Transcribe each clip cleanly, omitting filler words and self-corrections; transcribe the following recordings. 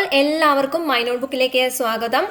All, എല്ലാവർക്കും my not ബുക്കിലേക്ക് സ്വാഗതം.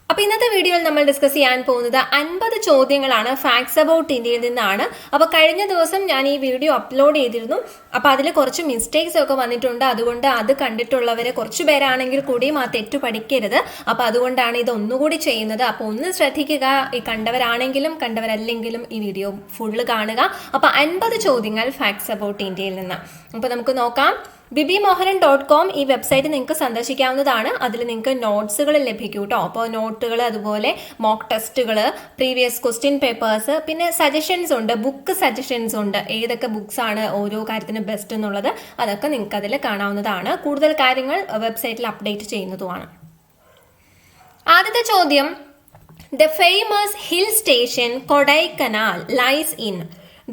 അപ്പോൾ ഇന്നത്തെ വീഡിയോയിൽ നമ്മൾ ഡിസ്കസ് ചെയ്യാൻ പോകുന്നത് 50 ചോദ്യങ്ങളാണ് ഫാക്ട്സ് അബൌട്ട് ഇന്ത്യയിൽ നിന്നാണ്. അപ്പോൾ കഴിഞ്ഞ ദിവസം ഞാൻ ഈ വീഡിയോ അപ്ലോഡ് ചെയ്തിരുന്നു. അപ്പോൾ അതിൽ കുറച്ച് മിസ്റ്റേക്സ് ഒക്കെ വന്നിട്ടുണ്ട്. അതുകൊണ്ട് അത് കണ്ടിട്ടുള്ളവർ കുറച്ച് പേരാണെങ്കിൽ കൂടിയും ആ തെറ്റു പഠിക്കരുത്. അപ്പോൾ അതുകൊണ്ടാണ് ഇത് ഒന്നുകൂടി ചെയ്യുന്നത്. അപ്പോൾ ഒന്ന് ശ്രദ്ധിക്കുക, ഈ കണ്ടവരാണെങ്കിലും കണ്ടവരല്ലെങ്കിലും ഈ വീഡിയോ ഫുള്ള് കാണുക. അപ്പോൾ 50 ചോദ്യങ്ങൾ ഫാക്ട്സ് അബൌട്ട് ഇന്ത്യയിൽ നിന്ന്. അപ്പോൾ നമുക്ക് നോക്കാം. bibimohan.com ഈ വെബ്സൈറ്റ് നിങ്ങൾക്ക് സന്ദർശിക്കാവുന്നതാണ്. അതിൽ നിങ്ങൾക്ക് നോട്ട്സുകൾ ലഭിക്കും കേട്ടോ. അപ്പോൾ നോട്ടുകൾ, അതുപോലെ മോക്ക് ടെസ്റ്റുകൾ, പ്രീവിയസ് ക്വസ്റ്റ്യൻ പേപ്പേഴ്സ്, പിന്നെ സജഷൻസ് ഉണ്ട്, ബുക്ക് സജഷൻസ് ഉണ്ട്. ഏതൊക്കെ ബുക്സ് ആണ് ഓരോ കാര്യത്തിന് ബെസ്റ്റ് എന്നുള്ളത് അതൊക്കെ നിങ്ങൾക്ക് അതിൽ കാണാവുന്നതാണ്. കൂടുതൽ കാര്യങ്ങൾ വെബ്സൈറ്റിൽ അപ്ഡേറ്റ് ചെയ്യുന്നതുമാണ്. ആദ്യത്തെ ചോദ്യം, the famous hill station Kodaikanal lies in.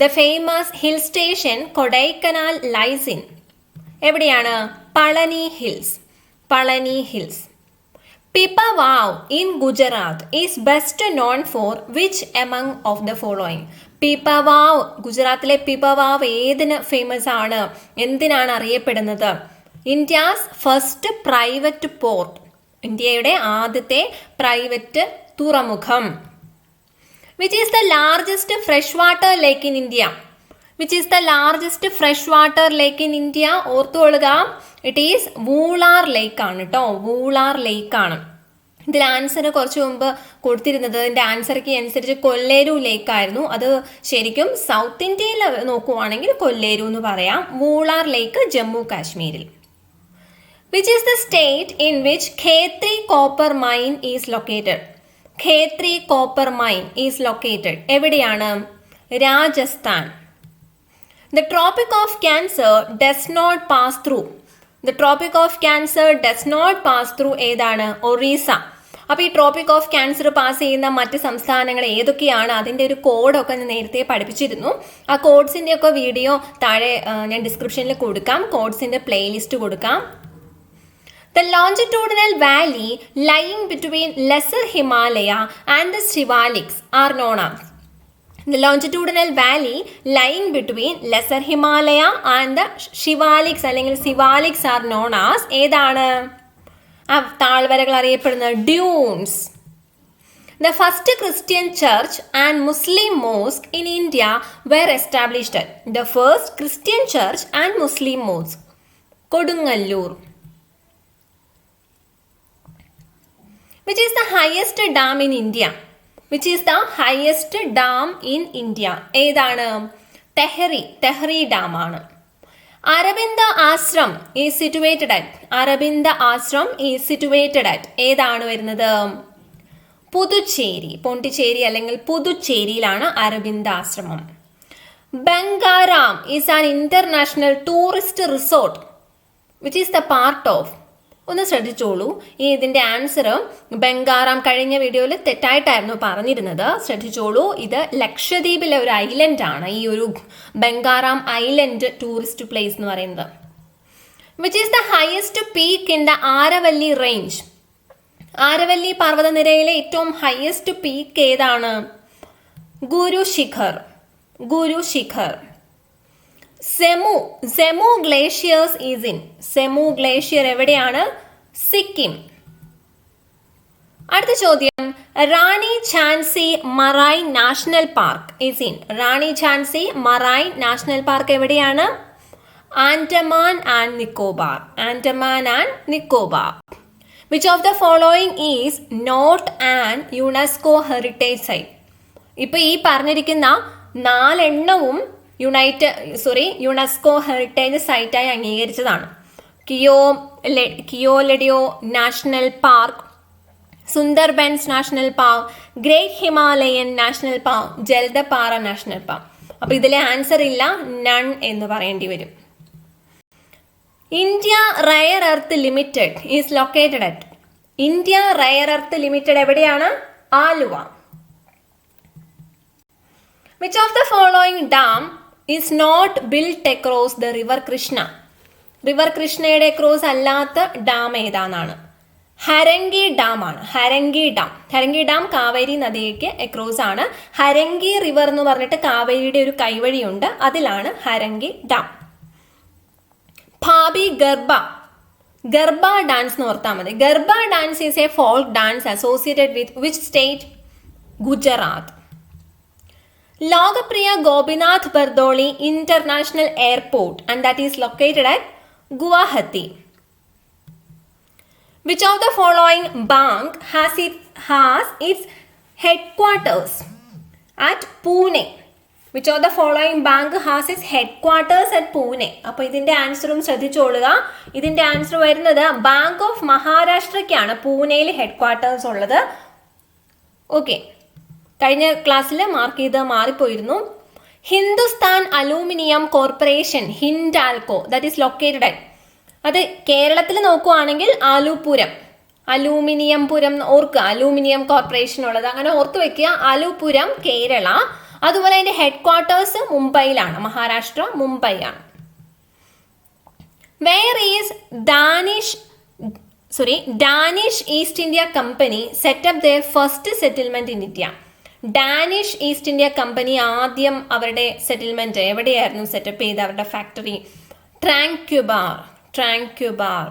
The famous hill station Kodaikanal lies in. എവിടെയാണ്? Palani hills. Palani hills. Pipavav in Gujarat is best known for which among of the following. Pipavav, ഗുജറാത്തിലെ പിപവാവ് ഏതിന് ഫേമസ് ആണ്, എന്തിനാണ് അറിയപ്പെടുന്നത്? ഇന്ത്യാസ് ഫസ്റ്റ് പ്രൈവറ്റ് പോർട്ട്, ഇന്ത്യയുടെ ആദ്യത്തെ പ്രൈവറ്റ് തുറമുഖം. Which is the largest fresh water lake in India. Which is the largest freshwater lake in India? ഓർത്തുകൊള്ളുക, it is Wular lake ആണ് കേട്ടോ. വൂളാർ ലേക്ക് ആണ്. ഇതിൽ ആൻസർ കുറച്ച് മുമ്പ് കൊടുത്തിരുന്നത്, ഇതിൻ്റെ ആൻസർക്ക് അനുസരിച്ച് കൊല്ലേരു ലേക്ക് ആയിരുന്നു. അത് ശരിക്കും സൗത്ത് ഇന്ത്യയിൽ നോക്കുവാണെങ്കിൽ കൊല്ലേരു എന്ന് പറയാം. വൂളാർ ലേക്ക് ജമ്മു കാശ്മീരിൽ. Which is the state in which Khetri copper mine is located. Khetri copper mine is located. എവിടെയാണ്? Rajasthan. The Tropic of Cancer does not pass through. The Tropic of Cancer does not pass through ഏതാണ്? ഒറീസ. അപ്പോൾ ഈ tropic of cancer pass ചെയ്യുന്ന മറ്റ് സംസ്ഥാനങ്ങൾ ഏതൊക്കെയാണ്, അതിൻ്റെ ഒരു കോഡൊക്കെ ഞാൻ നേരത്തെ പഠിപ്പിച്ചിരുന്നു. ആ കോഡ്സിൻ്റെ ഒക്കെ വീഡിയോ താഴെ ഞാൻ ഡിസ്ക്രിപ്ഷനിൽ കൊടുക്കാം. കോഡ്സിൻ്റെ പ്ലേലിസ്റ്റ് കൊടുക്കാം. The longitudinal valley lying between Lesser Himalaya and the Shivaliks are known as. The longitudinal valley lying between Lesser Himalaya and the Shivaliks അല്ലെങ്കിൽ Shivaliks are known as ഏതാണ്? ആ താഴ്വരകൾ അറിയപ്പെടുന്ന dunes. The first Christian church and Muslim mosque in India were established at. The first Christian church and Muslim mosque. Kodungallur. Which is the highest dam in India? Which is the highest dam in India? ഏതാണ്? Tehri dam ആണ്. Aurobindo ashram is situated at. Aurobindo ashram is situated at ഏതാണ് വരുന്നത്? പുതുച്ചേരി. പോണ്ടിച്ചേരി അല്ലെങ്കിൽ പുതുച്ചേരിയിലാണ് അരബിന്ദ ആശ്രമം. Bangaram is an international tourist resort which is the part of. ഒന്ന് ശ്രദ്ധിച്ചോളൂ, ഈ ഇതിൻ്റെ ആൻസർ ബംഗാറാം കഴിഞ്ഞ വീഡിയോയിൽ തെറ്റായിട്ടായിരുന്നു പറഞ്ഞിരുന്നത്. ശ്രദ്ധിച്ചോളൂ, ഇത് ലക്ഷദ്വീപിലെ ഒരു ഐലൻഡ് ആണ്. ഈ ഒരു ബംഗാറാം ഐലൻഡ് ടൂറിസ്റ്റ് പ്ലേസ് എന്ന് പറയുന്നത്. Which is the highest peak in the Aravalli range. Aravalli പർവ്വതനിരയിലെ ഏറ്റവും ഹയസ്റ്റ് പീക്ക് ഏതാണ്? Guru Shikhar. Guru Shikhar. Zemu glaciers is in. Zemu glacier എവിടെയാണ്? സിക്കിം. അടുത്ത ചോദ്യം, Rani Jhansi marine national park is in. Rani Jhansi marine national park എവിടെയാണ്? Andaman and Nicobar. Andaman and Nicobar. Which of the following is not an UNESCO heritage site. ഇപ്പൊ ഈ പറഞ്ഞിരിക്കുന്ന 4 എണ്ണവും UNESCO heritage സൈറ്റായി അംഗീകരിച്ചതാണ്. Keoladeo national park, Sundarbans national park, great Himalayan national park, Jaldapara national park. അപ്പൊ ഇതിലെ answer ഇല്ല, none എന്ന് പറയേണ്ടി വരും. India rare earth limited is located at. India rare earth limited എവിടെയാണ്? Aluva. Which of the following dam is not built across the river Krishna? River കൃഷ്ണയുടെ cross അല്ലാത്ത dam ഏതാണെന്നാണ്? ഹരംഗി ഡാം ആണ്. ഹരംഗി ഡാം. ഹരംഗി ഡാം കാവേരി നദിക്ക് അക്രോസ് ആണ്. ഹരംഗി റിവർ എന്ന് പറഞ്ഞിട്ട് കാവേരിയുടെ ഒരു കൈവഴിയുണ്ട്, അതിലാണ് ഹരംഗി ഡാം. ഭാബി ഗർഭ ഗർബ ഡാൻസ് എന്ന് ഓർത്താൽ മതി. Garba dance is A folk dance associated with which state? Gujarat. Lokapriya Gopinath Bardoli international airport and that is located at Guwahati. Which of the following bank has its headquarters at Pune? Which of the following bank has its headquarters at Pune? അപ്പോൾ ഇതിന്റെ ആൻസറും ശ്രദ്ധിച്ചോളുക. ഇതിന്റെ answer വരുന്നത് bank of മഹാരാഷ്ട്രയ്ക്കാണ് പൂനെയിൽ headquarters ഉള്ളത്. Okay, കഴിഞ്ഞ ക്ലാസ്സിൽ mark ചെയ്ത് മാറിപ്പോയിരുന്നു. Hindustan aluminium corporation Hindalco that is located at, അത് കേരളത്തിൽ നോക്കുവാണെങ്കിൽ ആലൂപുരം, അലൂമിനിയം പുരം ഓർക്കുക, അലൂമിനിയം കോർപ്പറേഷൻ ഉള്ളത്, അങ്ങനെ ഓർത്ത് വെക്കുക. ആലൂപുരം കേരള. അതുപോലെ അതിന്റെ ഹെഡ്ക്വാർട്ടേഴ്സ് മുംബൈയിലാണ്, മഹാരാഷ്ട്ര മുംബൈ ആണ്. Where is Danish east India company setup there first settlement in India? Danish east India company ആദ്യം അവരുടെ സെറ്റിൽമെന്റ് എവിടെയായിരുന്നു സെറ്റപ്പ് ചെയ്ത് അവരുടെ factory? Tranquebar.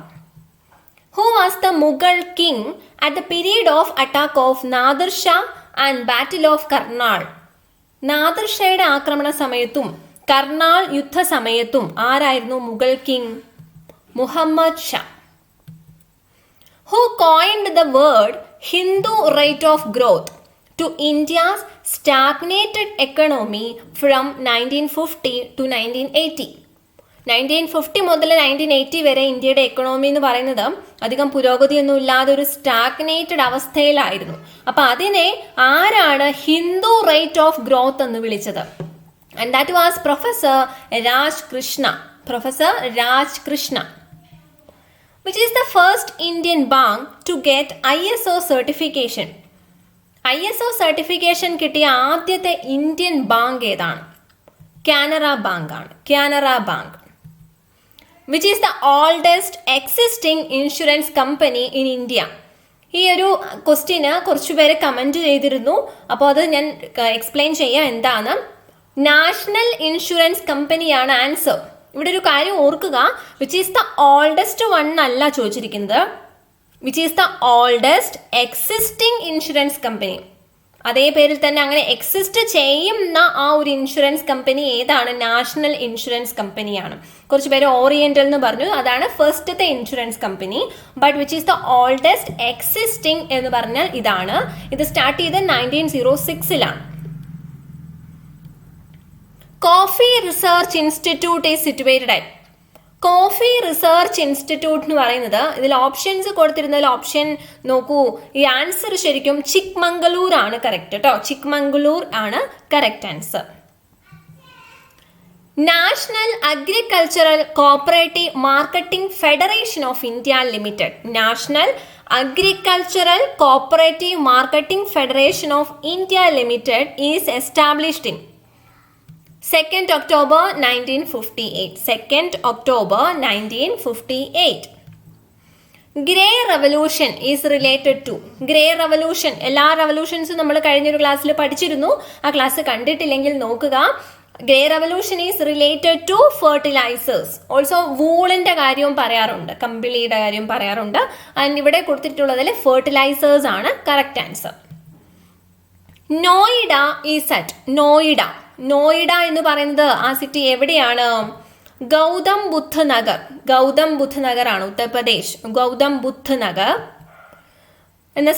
Who was the Mughal king at the period of attack of Nadir Shah and Battle of Karnal? Nadir ഷായുടെ ആക്രമണ സമയത്തും കർണാൾ യുദ്ധ സമയത്തും ആരായിരുന്നു Mughal king? Muhammad Shah. Who coined the word Hindu rate of growth to India's stagnated economy from 1950 to 1980? 1950 മുതൽ 1980 വരെ ഇന്ത്യയുടെ economy എന്ന് പറയുന്നത് അധികം പുരോഗതിയൊന്നും ഇല്ലാതെ ഒരു സ്റ്റാഗ്നേറ്റഡ് അവസ്ഥയിലായിരുന്നു. അപ്പൊ അതിനെ ആരാണ് ഹിന്ദു റേറ്റ് ഓഫ് ഗ്രോത്ത് എന്ന് വിളിച്ചത്? And that was professor Raj Krishna. Which is the first Indian bank to get ISO certification? ISO certification കിട്ടിയ ആദ്യത്തെ ഇന്ത്യൻ ബാങ്ക് ഏതാണ്? കാനറ ബാങ്ക് ആണ്. Canara bank. Which is the oldest existing insurance company in India? ഈ ഒരു question കുറച്ചു പേര് കമൻറ്റ് ചെയ്തിരുന്നു. അപ്പോൾ അത് ഞാൻ എക്സ്പ്ലെയിൻ ചെയ്യാം എന്താണ്. നാഷണൽ ഇൻഷുറൻസ് കമ്പനിയാണ് ആൻസർ. ഇവിടെ ഒരു കാര്യം ഓർക്കുക, which is the oldest one അല്ല ചോദിച്ചിരിക്കുന്നത്, which is the oldest existing insurance company. അതേ പേരിൽ തന്നെ അങ്ങനെ എക്സിസ്റ്റ് ചെയ്യുന്ന ആ ഒരു ഇൻഷുറൻസ് കമ്പനി ഏതാണ്? നാഷണൽ ഇൻഷുറൻസ് കമ്പനിയാണ്. കുറച്ച് പേര് ഓറിയന്റൽ എന്ന് പറഞ്ഞു, അതാണ് ഫസ്റ്റത്തെ insurance company. But which is the oldest existing എന്ന് പറഞ്ഞാൽ ഇതാണ്. ഇത് സ്റ്റാർട്ട് ചെയ്ത് 1906-ലാണ്. Coffee research institute is situated at? Coffee research institute എന്ന് പറയുന്നത്, ഇതിൽ ഓപ്ഷൻസ് കൊടുത്തിരുന്നതിൽ ഓപ്ഷൻ നോക്കൂ, ഈ ആൻസർ ശരിക്കും ചിക്മംഗളൂർ ആണ് കറക്റ്റ് കേട്ടോ. ചിക്മംഗളൂർ ആണ് correct answer. National agricultural cooperative marketing federation of India limited. National agricultural cooperative marketing federation of India limited is established in 2nd October 1958. 2nd October 1958. Grey revolution is related to? Grey revolution, എല്ലാ റവല്യൂഷൻസും നമ്മൾ കഴിഞ്ഞൊരു ക്ലാസ്സിൽ പഠിച്ചിരുന്നു. ആ class കണ്ടിട്ടില്ലെങ്കിൽ നോക്കുക. Grey revolution is related to fertilisers. Also വൂളിന്റെ കാര്യവും പറയാറുണ്ട്, കമ്പിളിയുടെ കാര്യം പറയാറുണ്ട്. ആൻഡ് ഇവിടെ കൊടുത്തിട്ടുള്ളതിൽ ഫെർട്ടിലൈസേഴ്സ് ആണ് correct answer. Noida is at? Noida എന്ന് പറയുന്നത് ആ സിറ്റി എവിടെയാണ്? ഗൗതം ബുദ്ധ് നഗർ ആണ്, ഉത്തർപ്രദേശ്. ഗൗതം ബുദ്ധ് നഗർ എന്ന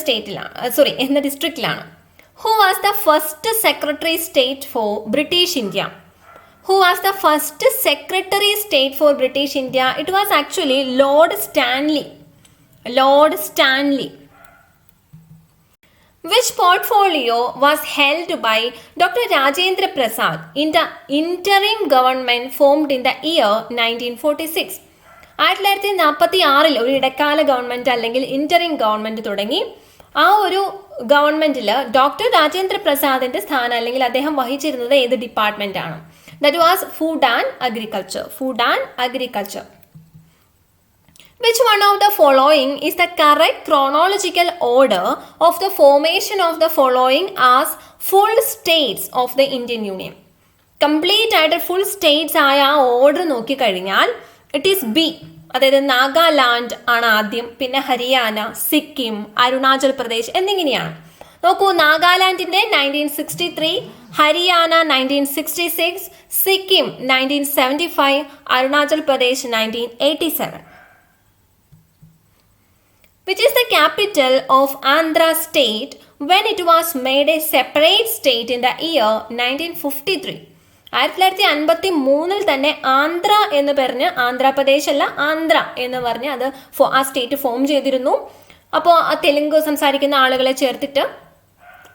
എന്ന ഡിസ്ട്രിക്റ്റിലാണ്. Who was the first secretary state for British India? It was actually Lord Stanley. Which portfolio was held by Dr. Rajendra Prasad in the interim government formed in the year 1946? 1946 ഒരു ഇടക്കാല government അല്ലെങ്കിൽ interim government തുടങ്ങി. ആ ഒരു ഗവൺമെന്റിൽ doctor Rajendra പ്രസാദിന്റെ സ്ഥാനം അല്ലെങ്കിൽ അദ്ദേഹം വഹിച്ചിരുന്നത് ഏത് ഡിപ്പാർട്ട്മെന്റ് ആണ്? That was food and agriculture. Which one of the following is the correct chronological order of the formation of the following as full states of the Indian Union? Complete ആയിട്ട് full states ആയ ആ order നോക്കിക്കഴിഞ്ഞാൽ it is B. അതായത് നാഗാലാൻഡ് ആണ് ആദ്യം, പിന്നെ ഹരിയാന, സിക്കിം, അരുണാചൽ പ്രദേശ് എന്നിങ്ങനെയാണ്. നോക്കൂ, നാഗാലാൻഡിന്റെ 1963, Haryana 1966, Sikkim 1975, Arunachal Pradesh 1987. Which is the capital of Andhra state when it was made a separate state in the year 1953? 1953 തന്നെ ആന്ധ്ര എന്ന് പറഞ്ഞ്, ആന്ധ്രാപ്രദേശ് അല്ല ആന്ധ്ര എന്ന് പറഞ്ഞ് അത് ആ സ്റ്റേറ്റ് ഫോം ചെയ്തിരുന്നു. അപ്പോൾ ആ തെലുങ്ക് സംസാരിക്കുന്ന ആളുകളെ ചേർത്തിട്ട്.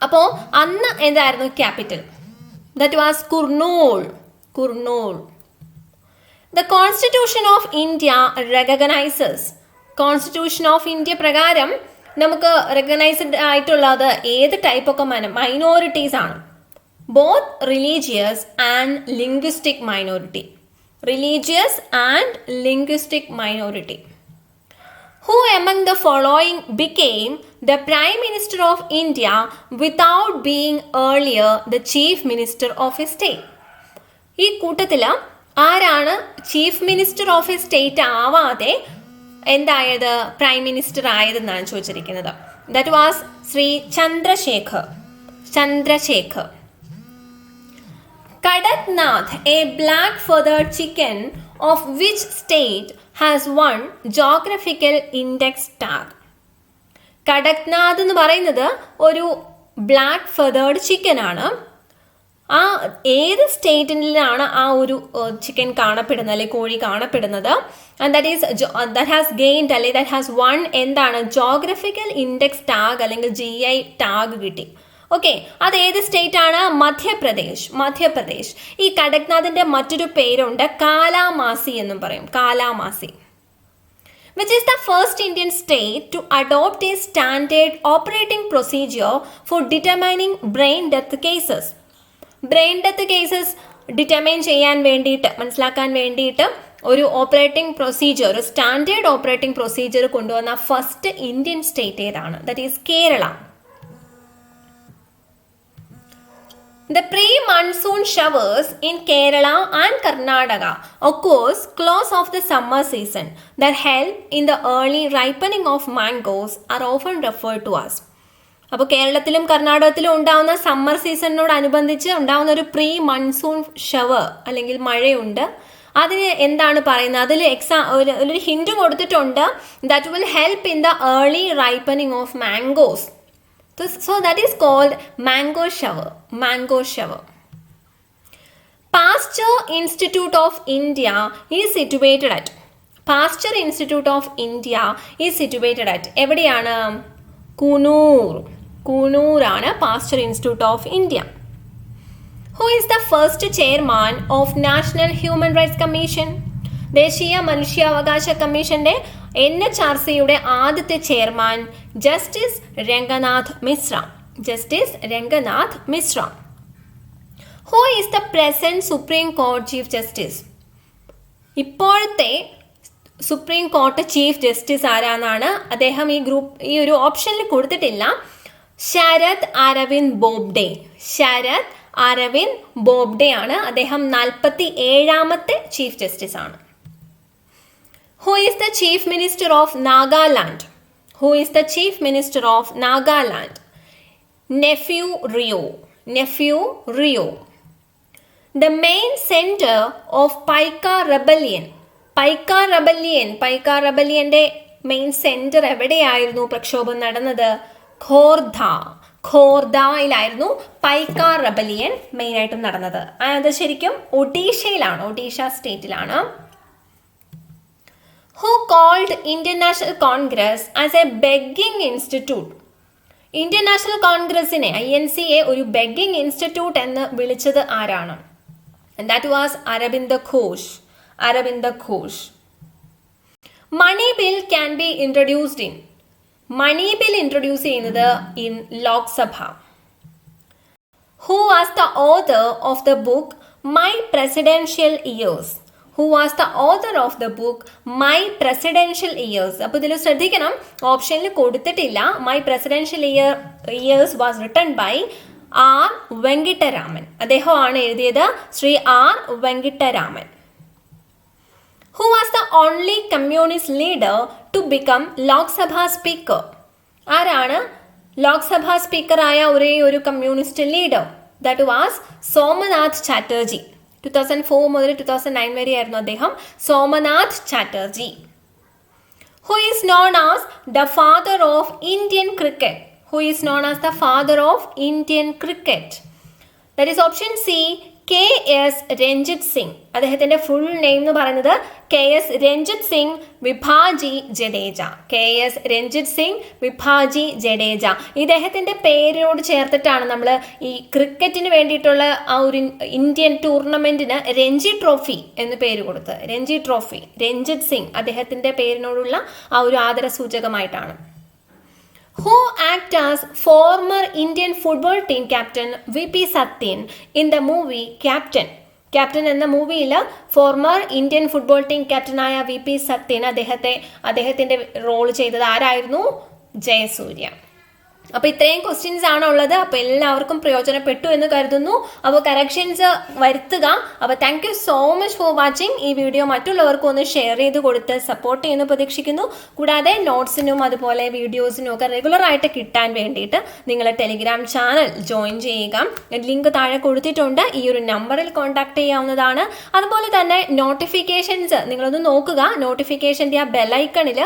അപ്പോൾ അന്ന് എന്തായിരുന്നു capital? That was Kurnool. The constitution of India recognises. Constitution of India പ്രകാരം നമുക്ക് റെക്കഗ്നൈസ്ഡ് ആയിട്ടുള്ളത് ഏത് ടൈപ്പ് ഒക്കെ മൈനോറിറ്റീസ് ആണ്? Both religious and linguistic minority. Who among the following became the Prime Minister of India without being earlier the Chief Minister of a state? ഈ കൂട്ടത്തിൽ ആരാണ് chief minister of a state ആവാതെ എന്തായത് prime minister ആയതെന്നാണ് ചോദിച്ചിരിക്കുന്നത്. That was Shri Chandrashekhar. Kadaknath, a black feathered chicken of which state has one geographical index tag? Kadaknath എന്ന് പറയുന്നത് ഒരു ബ്ലാക്ക് ഫെതേർഡ് ചിക്കൻ ആണ്. ആ ഏത് സ്റ്റേറ്റിലാണ് ആ ഒരു ചിക്കൻ കാണപ്പെടുന്നത്, അല്ലെങ്കിൽ കോഴി കാണപ്പെടുന്നത്? ആൻഡ് ദാറ്റ് ഹാസ് ഗെയിൻഡ്, അല്ലെങ്കിൽ ദാറ്റ് ഹാസ് വൺ എന്താണ് ജോഗ്രഫിക്കൽ ഇൻഡെക്സ് ടാഗ് അല്ലെങ്കിൽ GI ടാഗ് കിട്ടി. ഓക്കെ, അത് ഏത് സ്റ്റേറ്റ് ആണ്? മധ്യപ്രദേശ്. ഈ കടക്നാഥിന്റെ മറ്റൊരു പേരുണ്ട്, കാലാമാസി എന്നും പറയും. കാലാമാസി. Which is the first Indian state to adopt a standard operating procedure for determining brain death cases? Brain death cases determine ചെയ്യാൻ വേണ്ടിയിട്ട്, മനസ്സിലാക്കാൻ വേണ്ടിയിട്ട് ഒരു ഒരു സ്റ്റാൻഡേർഡ് ഓപ്പറേറ്റിംഗ് പ്രൊസീജിയർ കൊണ്ടുവന്ന ഫസ്റ്റ് ഇന്ത്യൻ സ്റ്റേറ്റ് ഏതാണ്? That is Kerala. The pre-monsoon showers in Kerala and Karnataka occurs close of the summer season that help in the early ripening of mangoes are often referred to as. അപ്പോൾ കേരളത്തിലും കർണാടകത്തിലും ഉണ്ടാകുന്ന summer സീസണിനോടനുബന്ധിച്ച് ഉണ്ടാകുന്ന ഒരു pre monsoon shower അല്ലെങ്കിൽ മഴയുണ്ട്. അതിന് എന്താണ് പറയുന്നത്? അതിൽ ഒരു ഹിന്റ് കൊടുത്തിട്ടുണ്ട്. That will help in the early ripening of mangoes. So that is called mango shower. Pasteur Institute of India is situated at എവിടെയാണ്? കൂനൂറാണ് Pasteur institute of India. Who is the first chairman of National Human Rights Commission? ദേശീയ മനുഷ്യാവകാശ കമ്മീഷന്റെ NHRCയുടെ ആദ്യത്തെ chairman justice Ranganath Mishra. Who is the present Supreme Court Chief Justice? ഇപ്പോഴത്തെ supreme court chief justice ആരാന്നാണ്? അദ്ദേഹം ഈ ഒരു ഓപ്ഷനിൽ കൊടുത്തിട്ടില്ല. ശരത് അരവിന്ദ് ബോബ്ഡെ ആണ്. അദ്ദേഹം 47ാമത്തെ ചീഫ് ജസ്റ്റിസ് ആണ്. Who is the Chief Minister of Nagaland? Nephew Rio. The main center of Paika Rebellion main centre എവിടെയായിരുന്നു പ്രക്ഷോഭം നടന്നത്? ഖോർദയിലായിരുന്നു പൈക്ക റെബലിയൻ മെയിനായിട്ടും നടന്നത്. അത് ശരിക്കും ഒഡീഷയിലാണ്, ഒഡീഷ സ്റ്റേറ്റിലാണ്. Who called Indian National Congress as a begging institute? Indian national കോൺഗ്രസിനെ INCയെ ഒരു ബെഗ്ഗിംഗ് ഇൻസ്റ്റിറ്റ്യൂട്ട് എന്ന് വിളിച്ചത് ആരാണ്? And that was Aravinda Ghosh. Money bill can be introduced in. Money bill introduce ചെയ്യുന്നത് in Lok Sabha. Who was the author of the book My Presidential Years? അപ്പോൾ ഇതിൽ ശ്രദ്ധിക്കണം, ഓപ്ഷനിൽ കൊടുത്തിട്ടില്ല. My presidential years was written by R. Venkataraman. അദ്ദേഹമാണ് എഴുതിയത്, Shri R. Venkataraman. Who was the only communist leader to become Lok Sabha speaker? ആരാണ് ലോക്സഭാ സ്പീക്കറായ ഒരേ ഒരു communist leader? That was Somnath Chatterjee. 2004 മുതൽ 2009 വരെയായിരുന്നു അദ്ദേഹം. Somnath Chatterjee. Who is known as the father of Indian cricket? Who is known as the father of Indian cricket? That is option C, K.S. Ranjith Singh. അദ്ദേഹത്തിൻ്റെ full name എന്ന് പറയുന്നത് K.S. രഞ്ജിത് സിംഗ് വിഭാജി ജഡേജ. K.S. രഞ്ജിത് സിംഗ് വിഭാജി ജഡേജ. ഇദ്ദേഹത്തിൻ്റെ പേരിനോട് ചേർത്തിട്ടാണ് നമ്മൾ ഈ ക്രിക്കറ്റിന് വേണ്ടിയിട്ടുള്ള ആ ഒരു ഇന്ത്യൻ ടൂർണമെൻറ്റിന് രഞ്ജി ട്രോഫി എന്ന് പേര് കൊടുത്തത്. രഞ്ജി ട്രോഫി, രഞ്ജിത് സിംഗ് അദ്ദേഹത്തിൻ്റെ പേരിനോടുള്ള ആ ഒരു ആദരസൂചകമായിട്ടാണ്. Who acted as former Indian football team captain V.P. Satyan in the movie Captain? Captain എന്ന മൂവിയിൽ ഫോർമർ ഇന്ത്യൻ ഫുട്ബോൾ ടീം ക്യാപ്റ്റനായ V.P. സത്യൻ അദ്ദേഹത്തിൻ്റെ റോൾ ചെയ്തത് ആരായിരുന്നു? ജയസൂര്യ. അപ്പോൾ ഇത്രയും ക്വസ്റ്റ്യൻസ് ആണ് ഉള്ളത്. അപ്പോൾ എല്ലാവർക്കും പ്രയോജനപ്പെട്ടു എന്ന് കരുതുന്നു. അപ്പോൾ കറക്ഷൻസ് വരുത്തുക. അപ്പോൾ thank you so much for watching. ഈ വീഡിയോ മറ്റുള്ളവർക്കും ഒന്ന് ഷെയർ ചെയ്ത് കൊടുത്ത് സപ്പോർട്ട് ചെയ്യുന്നു പ്രതീക്ഷിക്കുന്നു. കൂടാതെ നോട്ട്സിനും അതുപോലെ വീഡിയോസിനും ഒക്കെ റെഗുലറായിട്ട് കിട്ടാൻ വേണ്ടിയിട്ട് നിങ്ങൾ ടെലിഗ്രാം ചാനൽ ജോയിൻ ചെയ്യുക. ലിങ്ക് താഴെ കൊടുത്തിട്ടുണ്ട്. ഈ ഒരു നമ്പറിൽ കോൺടാക്ട് ചെയ്യാവുന്നതാണ്. അതുപോലെ തന്നെ നോട്ടിഫിക്കേഷൻസ് നിങ്ങളൊന്ന് നോക്കുക. നോട്ടിഫിക്കേഷൻ്റെ ആ ബെലൈക്കണിൽ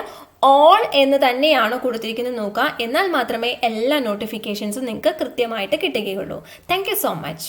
ഓൾ എന്ന് തന്നെയാണ് കൊടുത്തിരിക്കുന്നത് നോക്കുക. എന്നാൽ മാത്രമേ എല്ലാ നോട്ടിഫിക്കേഷൻസും നിങ്ങൾക്ക് കൃത്യമായിട്ട് കിട്ടുകയുള്ളൂ. Thank you so much.